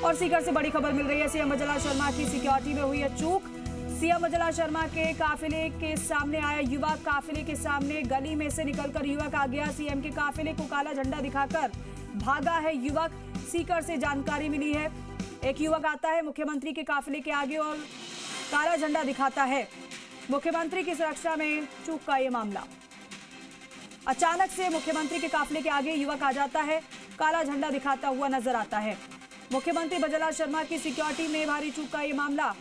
और सीकर से बड़ी खबर मिल रही है। सीएम भजनलाल शर्मा की सिक्योरिटी में हुई है चूक। सीएम भजनलाल शर्मा के काफिले के सामने आया युवक, काफिले के सामने गली में से निकलकर युवक आ गया। सीएम के काफिले को काला झंडा दिखाकर भागा है युवक। सीकर से जानकारी मिली है, एक युवक आता है मुख्यमंत्री के काफिले के आगे और काला झंडा दिखाता है। मुख्यमंत्री की सुरक्षा में चूक का यह मामला। अचानक से मुख्यमंत्री के काफिले के आगे युवक आ जाता है, काला झंडा दिखाता हुआ नजर आता है। मुख्यमंत्री भजनलाल शर्मा की सिक्योरिटी में भारी चूक का यह मामला।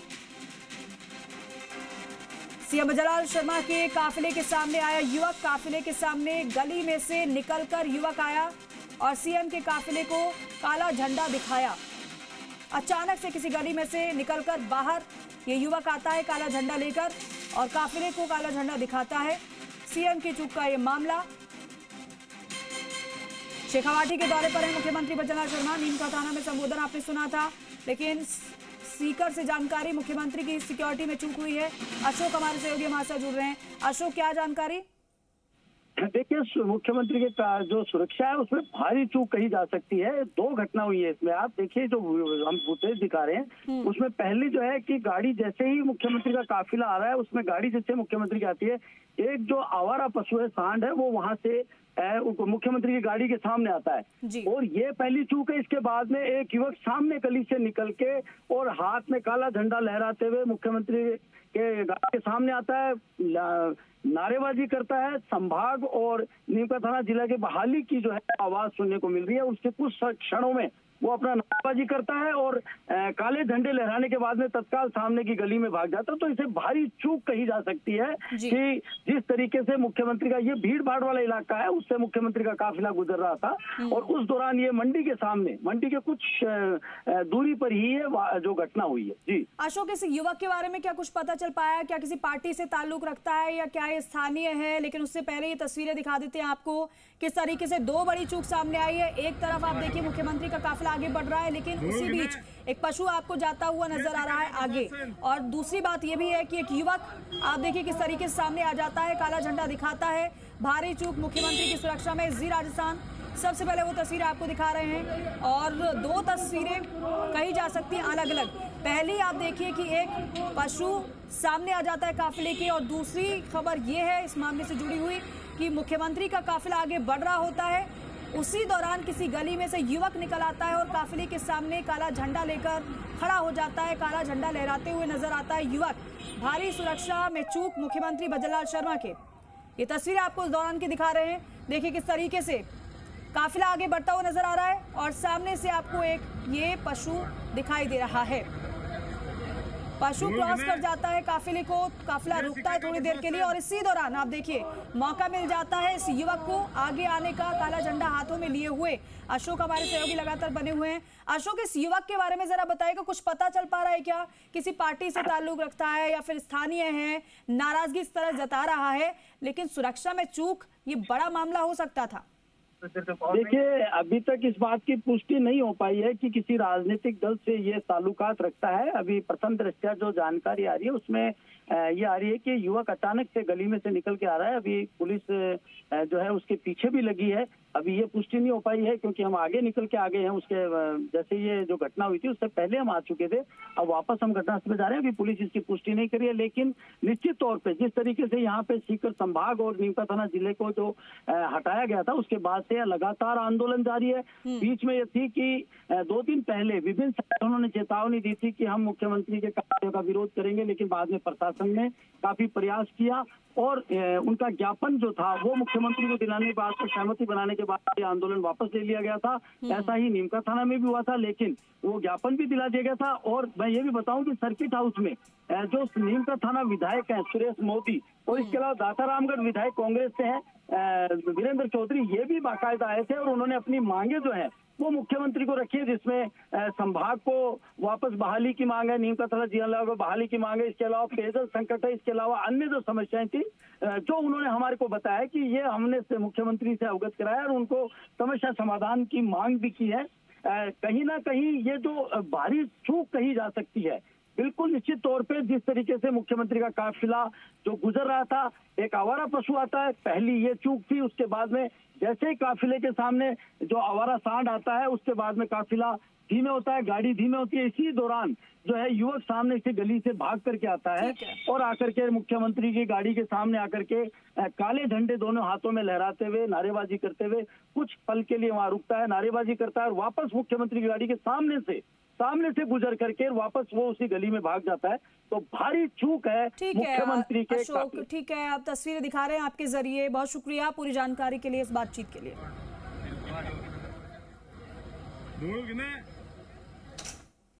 सीएम भजनलाल शर्मा के काफिले के सामने आया युवक, काफिले के सामने गली में से निकलकर युवक आया और सीएम के काफिले को काला झंडा दिखाया। अचानक से किसी गली में से निकलकर बाहर ये युवक आता है काला झंडा लेकर और काफिले को काला झंडा दिखाता है। सीएम की चूक का ये मामला। शेखावाटी के दौरे पर है मुख्यमंत्री भजनलाल शर्मा। नीमका थाना में संबोधन आपने सुना था, लेकिन सीकर से जानकारी मुख्यमंत्री की सिक्योरिटी में चूक हुई है। अशोक हमारे सहयोगी हमारे साथ जुड़ रहे हैं। अशोक, क्या जानकारी? देखिए, मुख्यमंत्री की जो सुरक्षा है उसमें भारी चूक कही जा सकती है। दो घटना हुई है इसमें। आप देखिए, जो हम फुटेज दिखा रहे हैं उसमें पहली जो है कि गाड़ी जैसे ही मुख्यमंत्री का काफिला आ रहा है, उसमें गाड़ी जैसे मुख्यमंत्री की आती है, एक जो आवारा पशु है, सांड है, वो वहां से मुख्यमंत्री की गाड़ी के सामने आता है और ये पहली चूक है। इसके बाद में एक युवक सामने गली से निकल के और हाथ में काला झंडा लहराते हुए मुख्यमंत्री के गाड़ी के सामने आता है, नारेबाजी करता है। संभाग और नीमका थाना जिला के बहाली की जो है आवाज सुनने को मिल रही है। उसके कुछ क्षणों में वो अपना नारेबाजी करता है और काले झंडे लहराने के बाद में तत्काल सामने की गली में भाग जाता है। तो इसे भारी चूक कही जा सकती है कि जिस तरीके से मुख्यमंत्री का, ये भीड़ भाड़ वाला इलाका है, उससे मुख्यमंत्री का काफिला गुजर रहा था और उस दौरान ये मंडी के सामने, मंडी के कुछ दूरी पर ही है जो घटना हुई है। जी अशोक, इस युवक के बारे में क्या कुछ पता चल पाया? क्या किसी पार्टी से ताल्लुक रखता है या क्या ये स्थानीय है? लेकिन उससे पहले ये तस्वीरें दिखा देते हैं आपको किस तरीके से दो बड़ी चूक सामने आई है। एक तरफ आप देखिए मुख्यमंत्री का काफिला आगे बढ़ रहा है, लेकिन उसी बीच एक पशु आपको जाता हुआ नजर आ रहा है आगे। और दूसरी बात यह भी है कि एक युवक आप देखिए किस तरीके से सामने आ जाता है, काला झंडा दिखाता है। भारी चूक मुख्यमंत्री की सुरक्षा में। जी राजस्थान सबसे पहले वो तस्वीर आपको दिखा रहे हैं और दो तस्वीरें कही जा सकती हैं अलग अलग। पहली आप देखिए कि एक पशु सामने आ जाता है काफिले के, और दूसरी खबर ये है इस मामले से जुड़ी हुई कि मुख्यमंत्री का काफिला आगे बढ़ रहा होता है, उसी दौरान किसी गली में से युवक निकल आता है और काफिले के सामने काला झंडा लेकर खड़ा हो जाता है। काला झंडा लहराते हुए नजर आता है युवक। भारी सुरक्षा में चूक मुख्यमंत्री भजनलाल शर्मा के। ये तस्वीर आपको उस दौरान की दिखा रहे हैं। देखिए किस तरीके से काफिला आगे बढ़ता हुआ नजर आ रहा है और सामने से आपको एक ये पशु दिखाई दे रहा है। पशु क्रॉस कर जाता है काफिले को, काफिला रुकता है थोड़ी देर के लिए और इसी दौरान आप देखिए मौका मिल जाता है इस युवक को आगे आने का, काला झंडा हाथों में लिए हुए। अशोक हमारे सहयोगी लगातार बने हुए हैं। अशोक, इस युवक के बारे में जरा बताइएगा, कुछ पता चल पा रहा है क्या? किसी पार्टी से ताल्लुक रखता है या फिर स्थानीय है? नाराजगी इस तरह जता रहा है, लेकिन सुरक्षा में चूक, ये बड़ा मामला हो सकता था। देखिए, अभी तक इस बात की पुष्टि नहीं हो पाई है कि किसी राजनीतिक दल से ये ताल्लुकात रखता है। अभी प्रथम दृष्टया जो जानकारी आ रही है उसमें ये आ रही है कि युवक अचानक से गली में से निकल के आ रहा है। अभी पुलिस जो है उसके पीछे भी लगी है। अभी ये पुष्टि नहीं हो पाई है क्योंकि हम आगे निकल के आ गए हैं। उसके जैसे ये जो घटना हुई थी उससे पहले हम आ चुके थे, अब वापस हम घटनास्थल पे जा रहे हैं। अभी पुलिस इसकी पुष्टि नहीं करी है, लेकिन निश्चित तौर पे जिस तरीके से यहाँ पे सीकर संभाग और नीमका थाना जिले को जो हटाया गया था, उसके बाद से लगातार आंदोलन जारी है। बीच में ये थी कि 2 दिन पहले विभिन्न संगठनों ने चेतावनी दी थी कि हम मुख्यमंत्री के कार्यों का विरोध करेंगे, लेकिन बाद में प्रशासन ने काफी प्रयास किया और उनका ज्ञापन जो था वो मुख्यमंत्री को दिलाने के बाद, सहमति बनाने के बाद ये आंदोलन वापस ले लिया गया था। ऐसा ही नीमका थाना में भी हुआ था, लेकिन वो ज्ञापन भी दिला दिया गया था। और मैं ये भी बताऊं कि सर्किट हाउस में जो नीमका थाना विधायक हैं सुरेश मोदी और इसके अलावा दातारामगढ़ विधायक कांग्रेस से हैं वीरेंद्र चौधरी, ये भी बाकायदा आए थे और उन्होंने अपनी मांगे जो है वो मुख्यमंत्री को रखी है, जिसमें संभाग को वापस बहाली की मांग है, नीमका थाना जिला को बहाली की मांग है, इसके अलावा पेयजल संकट है, इसके अलावा अन्य जो समस्याएं थी जो उन्होंने हमारे को बताया कि ये हमने से मुख्यमंत्री से अवगत कराया और उनको समस्या समाधान की मांग भी की है। कहीं ना कहीं ये जो भारी चूक कही जा सकती है, बिल्कुल निश्चित तौर पे जिस तरीके से मुख्यमंत्री का काफिला जो गुजर रहा था, एक आवारा पशु आता है, पहली ये चूक थी। उसके बाद में जैसे ही काफिले के सामने जो आवारा सांड आता है, उसके बाद में काफिला धीमे होता है, गाड़ी धीमे होती है। इसी दौरान जो है युवक सामने से गली से भाग करके आता है और आकर के मुख्यमंत्री की गाड़ी के सामने आकर के काले झंडे दोनों हाथों में लहराते हुए नारेबाजी करते हुए कुछ पल के लिए वहां रुकता है, नारेबाजी करता है और वापस मुख्यमंत्री की गाड़ी के सामने से गुजर करके वापस वो उसी गली में भाग जाता है। तो भारी चूक है मुख्यमंत्री के। अशोक, ठीक है, आप तस्वीरें दिखा रहे हैं आपके जरिए। बहुत शुक्रिया पूरी जानकारी के लिए, इस बातचीत के लिए।